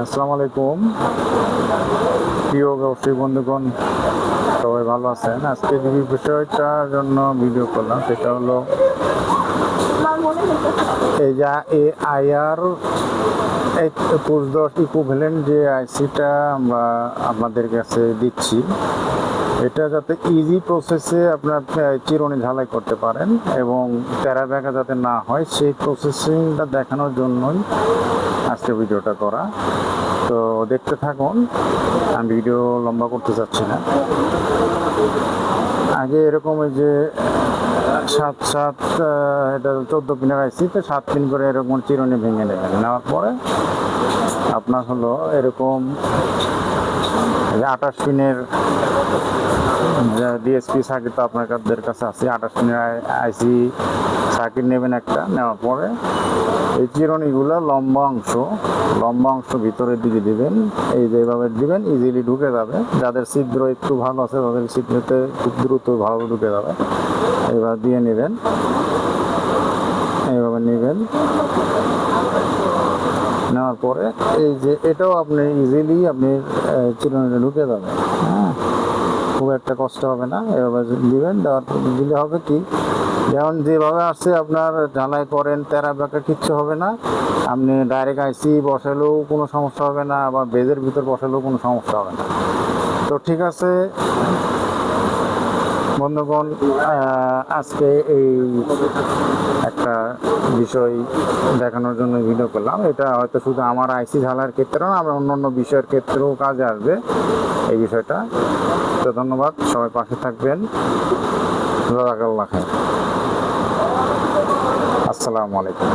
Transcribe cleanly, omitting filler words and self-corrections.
আসসালামু আলাইকুম প্রিয় ব্যবসায়ী বন্ধুগণ, সবাই ভালো আছেন। আজকে যে বিষয়টার জন্য ভিডিও করলাম সেটা হলো এই যে আইআর 2110 ইকুইভ্যালেন্ট যে আইসিটা আমরা আপনাদের কাছে দিচ্ছি, এটা যাতে ইজি প্রসেসে আপনার চিরুনি ঝালাই করতে পারেন এবং তেরা ব্যাগা যাতে না হয় সেই প্রসেসিংটা দেখানোর জন্যই আজকে ভিডিওটা করা। তো দেখতে থাকুন, আমি ভিডিও লম্বা করতে চাচ্ছি না। আগে এরকম ওই যে এটা 14 পিনের আইসি, তো 7 পিন করে এরকম চিরুনি ভেঙে নেবেন। নেওয়ার পরে আপনার হলো এরকম 28 পিনের ডিএসপি সার্কিট তো আপনাদের কাছে আছে। 28 পিনের আইসি সার্কিট নেবেন একটা। নেওয়ার পরে এই চিরুনিগুলো লম্বা অংশ ভিতরের দিকে দিবেন। এই যেভাবে দিবেন ইজিলি ঢুকে যাবে। যাদের ছিদ্র একটু ভালো আছে তাদের ছিদ্রতে খুব দ্রুত ভালো ঢুকে যাবে। এইভাবে দিয়ে নেবেন, এইভাবে নেবেন। নেওয়ার পরে এই যে এটাও আপনি ইজিলি আপনি চিরুনিতে ঢুকে যাবে। হ্যাঁ, খুব একটা কষ্ট হবে না। এভাবে দিবেন। দেওয়ার দিলে হবে কি, যেমন যেভাবে আসছে আপনার ঝালাই করেন, তেরা বেঁকা কিচ্ছু হবে না। আপনি ডাইরেক্ট আইসি বসালেও কোনো সমস্যা হবে না, আবার বেজের ভিতর বসালেও কোনো সমস্যা হবে না। তো ঠিক আছে বন্ধুগণ, আজকে এই একটা বিষয় দেখানোর জন্য ভিডিও করলাম। এটা হয়তো শুধু আমার আইসি ঝালার ক্ষেত্রে না, আমার অন্যান্য বিষয়ের ক্ষেত্রেও কাজে আসবে এই বিষয়টা। তো ধন্যবাদ, সবাই পাশে থাকবেন। জাযাকাল্লাহ খাইর। আসসালামু আলাইকুম।